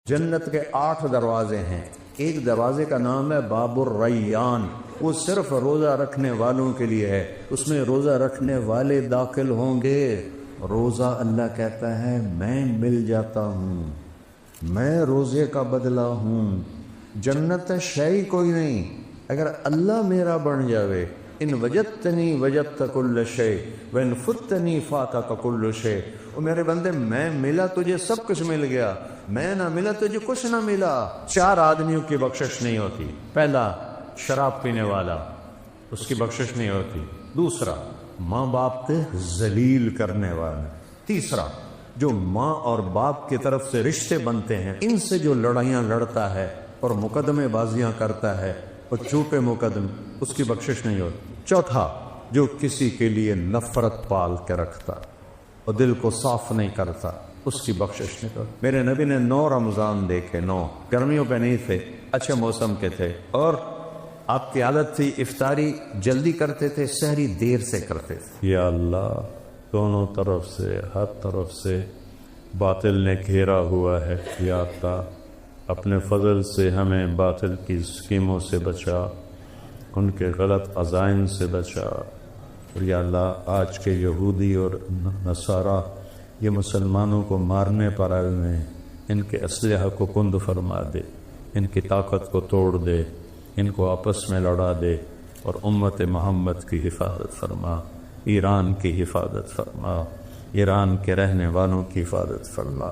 جنت کے 8 دروازے ہیں، ایک دروازے کا نام ہے باب الریان، وہ صرف روزہ رکھنے والوں کے لیے ہے، اس میں روزہ رکھنے والے داخل ہوں گے۔ روزہ اللہ کہتا ہے میں مل جاتا ہوں، میں روزے کا بدلہ ہوں۔ جنت شے کوئی نہیں، اگر اللہ میرا بن جاوے، ان وجدتنی وجدت کل شے وان فتنی فاتک کل شے، او میرے بندے میں ملا تجھے سب کچھ مل گیا، میں نہ ملا تجھے کچھ نہ ملا۔ 4 آدمیوں کی بخشش نہیں ہوتی۔ پہلا شراب پینے والا، اس کی بخشش نہیں ہوتی۔ دوسرا ماں باپ کے ذلیل کرنے والا۔ تیسرا جو ماں اور باپ کی طرف سے رشتے بنتے ہیں، ان سے جو لڑائیاں لڑتا ہے اور مقدمے بازیاں کرتا ہے اور جھوٹے مقدمے، اس کی بخشش نہیں ہوتی۔ چوتھا جو کسی کے لیے نفرت پال کے رکھتا اور دل کو صاف نہیں کرتا، اس کی بخشش نہیں ہوتی۔ میرے نبی نے 9 رمضان دیکھے، 9 گرمیوں پہ نہیں تھے، اچھے موسم کے تھے، اور آپ کی عادت تھی افطاری جلدی کرتے تھے، سحری دیر سے کرتے تھے۔ یا اللہ، دونوں طرف سے، ہر طرف سے باطل نے گھیرا ہوا ہے، یا اللہ اپنے فضل سے ہمیں باطل کی اسکیموں سے بچا، ان کے غلط عزائم سے بچا، اور یا اللہ آج کے یہودی اور نصارہ یہ مسلمانوں کو مارنے پر آئے ہوئے ہیں، ان کے اسلحہ کو کند فرما دے، ان کی طاقت کو توڑ دے، ان کو آپس میں لڑا دے، اور امت محمد کی حفاظت فرما، ایران کی حفاظت فرما، ایران کے رہنے والوں کی حفاظت فرما۔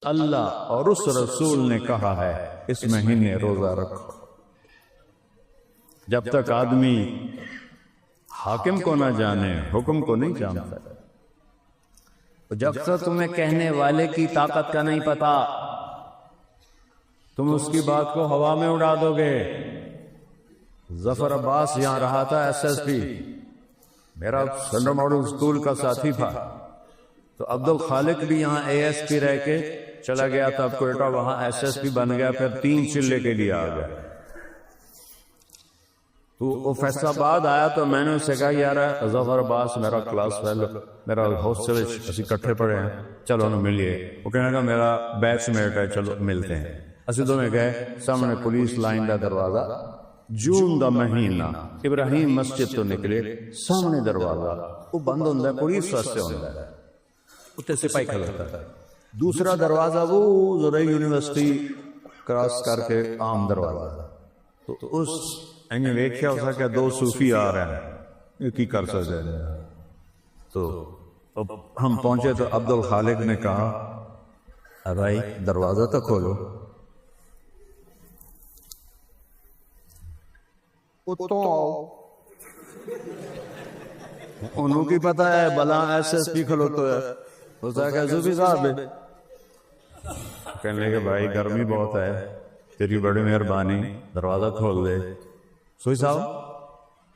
اللہ اور اس رسول نے کہا ہے اس مہینے روزہ رکھو۔ جب تک آدمی حاکم کو نہ جانے، حکم کو نہیں جانتا، جب تک تمہیں کہنے والے کی طاقت کا نہیں پتا، تم اس کی بات کو ہوا میں اڑا دو گے۔ ظفر عباس یہاں رہا تھا، SSP، میرا سنڈر ماڈل اسکول کا ساتھی تھا، تو عبد الخالق بھی یہاں ASP رہ کے چلا گیا تھا کوئٹہ، وہاں SSP بن گیا، پھر 3 چلے کے لیے آ گیا۔ تو وہ فیصل آباد آیا تو میں نے اسے کہا یار ظفر عباس میرا کلاس فیلو، میرا ہاسٹل اسی کٹھے پڑے ہیں، چلو انہوں ملیے۔ وہ کہنے لگا میرا بیچ میٹ ہے، چلو ملتے ہیں۔ اسی دو میں گئے، سامنے پولیس لائن کا دروازہ، جون دا مہینہ، ابراہیم مسجد تو نکلے، سامنے دروازہ وہ بند ہوتا ہے، پولیس واسطے ہوتا ہے، اتنے سپاہی کھڑا ہے۔ دوسرا دروازہ وہ زرعی یونیورسٹی کراس کر کے عام دروازہ، تو اس انہیں ویکھیا ہو سکا 2 صوفی آ رہے ہیں، یہ کی کر سکتے ہیں۔ تو ہم پہنچے تو عبد الخالق نے کہا بھائی دروازہ تو کھولو۔ انہوں کی پتہ ہے بلا SSP کھلوتا ہے، اس نے کہا صوفی صاحب ہے، کہنے لگے بھائی گرمی بہت ہے، تیری بڑی مہربانی، دروازہ کھول دے۔ صوفی صاحب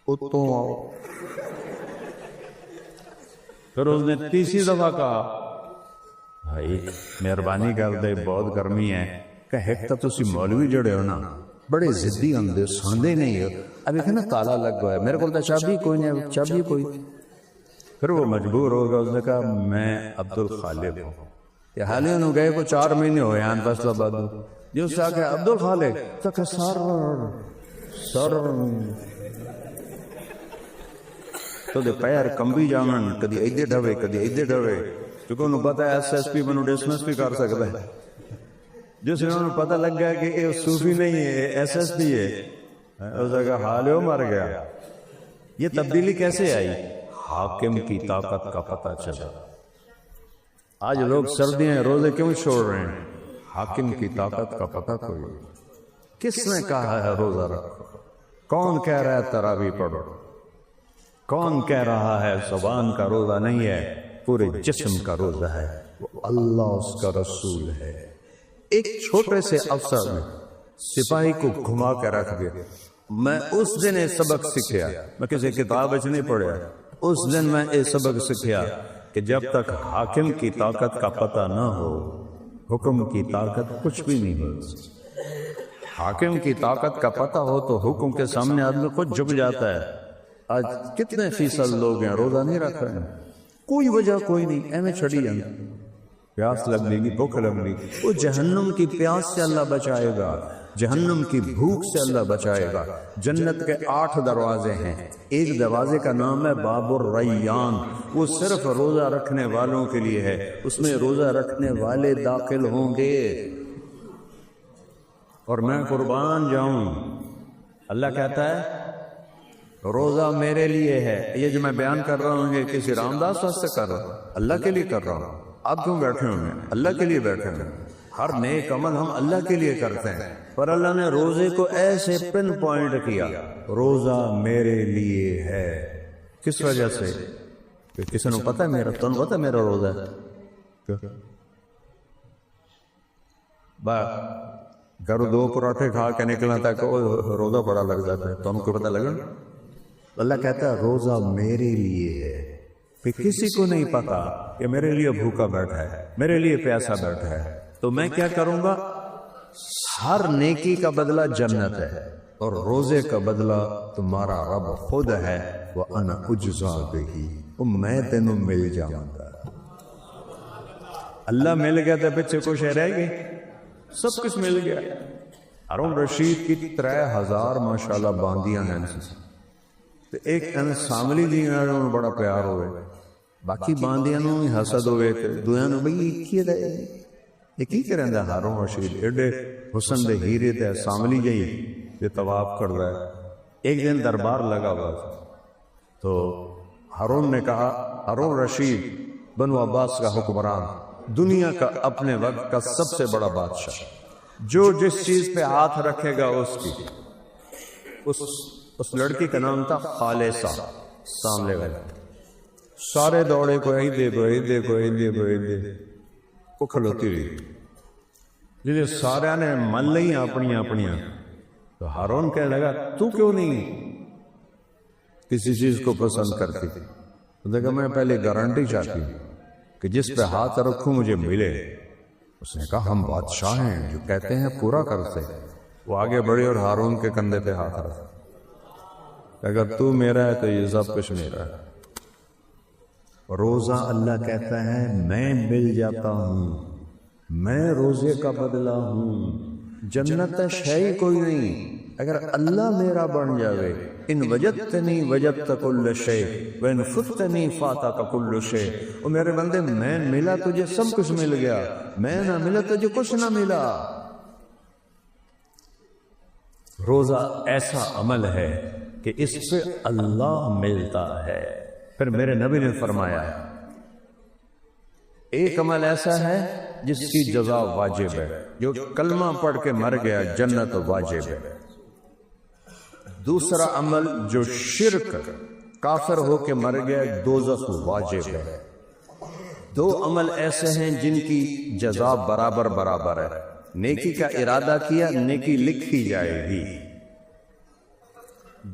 اتوں آؤ۔ پھر اس نے تیسری دفعہ کہا بھائی مہربانی کر دے، بہت گرمی ہے۔ کہ ایک تو تسی مولوی جڑے ہو نا، بڑے ضدی ہوندے، سنتے نہیں ہو، ابھی کہ نا تالا لگ گیا ہے، میرے کو تو چابی کوئی نہیں، چابی کوئی۔ پھر وہ مجبور ہو گیا، اس نے کہا میں عبد الخالق ہوں، یہ حالی انہوں گئے کو 4 مہینے ہوئے ہیں فیصل آباد، جو سے آگے عبد الخالق تو کہ سر تو دے پیر کمبی جامن، کدی ایدے ڈھوے کدی ایدے ڈھوے، کیونکہ انہوں پتا ہے SSP منو ڈسمس بھی کر سکتا ہے۔ جس نے انہوں پتہ لگ گیا کہ یہ صوفی نہیں ہے، یہ SSP ہے، اس نے کہا حالیو مر گیا۔ یہ تبدیلی کیسے آئی؟ حاکم کی طاقت کا پتہ چلا۔ آج لوگ سردیاں روزے کیوں چھوڑ رہے ہیں؟ حاکم کی طاقت کا پتہ کوئی۔ کس نے کہا ہے روزہ رکھو؟ کون کہہ رہا ہے تراویح پڑھو؟ کون کہہ رہا ہے زبان کا روزہ نہیں ہے، پورے جسم کا روزہ ہے، وہ اللہ اس کا رسول ہے۔ ایک چھوٹے سے افسر میں سپاہی کو گھما کے رکھ دیا۔ میں اس دن یہ سبق سیکھیا، میں کسی کتاب وچ نہیں پڑھیا، اس دن میں یہ سبق سیکھیا کہ جب تک حاکم کی طاقت کا پتہ نہ ہو، حکم کی طاقت کچھ بھی نہیں ہوتی۔ حاکم کی طاقت کا پتہ ہو تو حکم کے سامنے آدمی خود جھک جاتا ہے۔ آج کتنے فیصد لوگ ہیں روزہ نہیں رکھ رہے ہیں، کوئی وجہ کوئی نہیں، ایویں چھڑی جانا، پیاس لگ لے گی، بھوک لگ لے گی، وہ جہنم کی پیاس سے اللہ بچائے گا، جہنم کی بھوک سے اللہ بچائے گا۔ جنت کے 8 دروازے ہیں، ایک دروازے کا نام ہے باب الریان، وہ صرف روزہ رکھنے والوں کے لیے ہے، اس میں روزہ رکھنے والے داخل ہوں گے۔ اور میں قربان جاؤں، اللہ کہتا ہے روزہ میرے لیے ہے۔ یہ جو میں بیان کر رہا ہوں یہ کسی رام داس واسطے کر رہا ہوں، اللہ کے لیے کر رہا ہوں۔ آپ کیوں بیٹھے ہوئے ہیں؟ اللہ کے لیے بیٹھے ہوئے ہیں۔ ہر نیک عمل ہم اللہ کے لیے کرتے ہیں، پر اللہ نے روزے کو ایسے پن پوائنٹ کیا، روزہ میرے لیے ہے۔ کس وجہ سے؟ کہ کسی نے پتہ ہے میرا، تو پتہ ہے میرا روزہ ہے، گھر 2 پراٹھے کھا کے نکلنا تھا کہ روزہ بڑا لگ جاتا ہے، تو ہم کو پتہ لگا۔ اللہ کہتا ہے روزہ میرے لیے ہے، کہ کسی کو نہیں پتا کہ میرے لیے بھوکا بیٹھا ہے، میرے لیے پیاسا بیٹھا ہے، تو میں کیا کروں گا؟ ہر نیکی کا بدلہ جنت ہے، اور روزے کا بدلہ تمہارا رب خود ہے، وَأَنَا أُجْزَى بِهِ، میں تینوں مل جاؤں گا۔ اللہ مل گیا تو پیچھے کچھ رہ گئی، سب کچھ مل گیا۔ ہارون رشید کی 3000 ماشاءاللہ باندیاں ہیں، تو ایک ساملی جی نے بڑا پیار ہوئے، باقی باندیاں نو حسد ہوئے، دویاں نو بھئی یہ کی کریں دا ہارون رشید ایڈے حسن دے ہیرے تے ساملی جی یہ طواف کر رہا ہے۔ ایک دن دربار لگا ہوا تو ہارون نے کہا، ہارون رشید بنو عباس کا حکمران، دنیا کا اپنے وقت کا سب سے بڑا بادشاہ، جو جس چیز پہ ہاتھ رکھے گا اس کی، اس لڑکی کا نام تھا خالصہ، سامنے والا، سارے دوڑے کو ہی دے کو ہی دے کو ہی دے کو ہی دے کو کھلوتی رہی، جسے سارے نے من لئی اپنی، تو ہارون کہنے لگا تو کیوں نہیں کسی چیز کو پسند کرتی؟ تو دیکھا میں پہلے گارنٹی چاہتی ہوں کہ جس پہ ہاتھ رکھوں مجھے ملے۔ اس نے کہا ہم بادشاہ ہیں، جو کہتے ہیں پورا کرتے۔ وہ آگے بڑھے اور ہارون کے کندھے پہ ہاتھ رکھا، اگر تو میرا ہے تو یہ سب کچھ میرا ہے۔ روزہ اللہ کہتا ہے میں مل جاتا ہوں، میں روزے کا بدلہ ہوں، جنت شے کوئی نہیں اگر اللہ میرا بن جاوے۔ ان وجدتنی وجدت کل شے وان فتنی فاتک کل شے، او میرے بندے میں ملا تجھے سب کچھ مل گیا، میں نہ ملا تجھے کچھ نہ ملا۔ روزہ ایسا عمل ہے کہ اس پہ اللہ ملتا ہے۔ پھر میرے نبی نے فرمایا ایک عمل ایسا ہے جس کی جزا واجب ہے، جو کلمہ پڑھ کے مر گیا جنت واجب ہے۔ دوسرا عمل جو شرک کافر ہو کے مر گیا دوزخ واجب ہے۔ 2 عمل ایسے ہیں جن کی جزا برابر برابر ہے، نیکی کا ارادہ کیا نیکی لکھی جائے گی،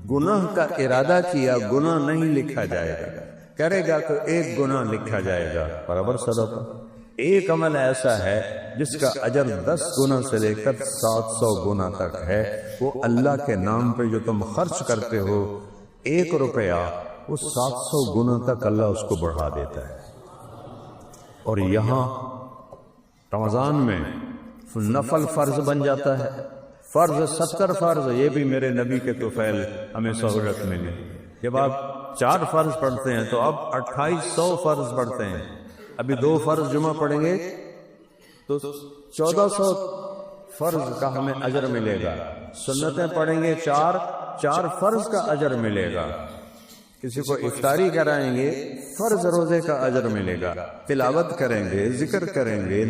گناہ کا ارادہ کیا گناہ نہیں لکھا جائے گا، کرے گا تو 1 گناہ لکھا جائے گا برابر صدقہ۔ ایک عمل ایسا ہے جس کا اجر 10 گنا سے لے کر 700 گنا تک ہے، وہ اللہ کے نام پہ جو تم خرچ کرتے ہو 1 روپیہ، وہ 700 گنا تک اللہ اس کو بڑھا دیتا ہے۔ اور یہاں رمضان میں نفل فرض بن جاتا ہے، فرض 70 فرض، یہ بھی میرے نبی کے طفیل ہمیں سہولت ملی۔ جب آپ 4 فرض پڑھتے ہیں تو اب 2800 فرض پڑھتے ہیں، ابھی 2 فرض جمعہ پڑھیں گے تو 1400 فرض کا ہمیں اجر ملے گا، سنتیں پڑھیں گے 4 فرض کا اجر ملے گا، کسی کو افطاری کرائیں گے فرض روزے کا اجر ملے گا، تلاوت کریں گے ذکر کریں گے،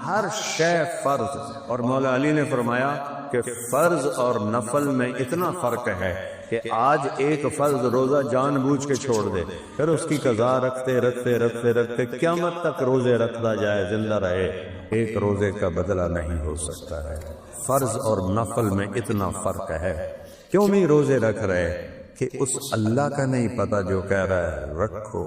ہر شے فرض۔ اور مولا علی نے فرمایا کہ فرض اور نفل میں اتنا فرق ہے کہ آج ایک فرض روزہ جان بوجھ کے چھوڑ دے، پھر اس کی قضا رکھتے رکھتے رکھتے رکھتے قیامت تک روزے رکھتا جائے زندہ رہے، ایک روزے کا بدلہ نہیں ہو سکتا ہے۔ فرض اور نفل میں اتنا فرق ہے۔ کیوں نہیں روزے رکھ رہے؟ کہ اس اللہ کا نہیں پتہ جو کہہ رہا ہے رکھو۔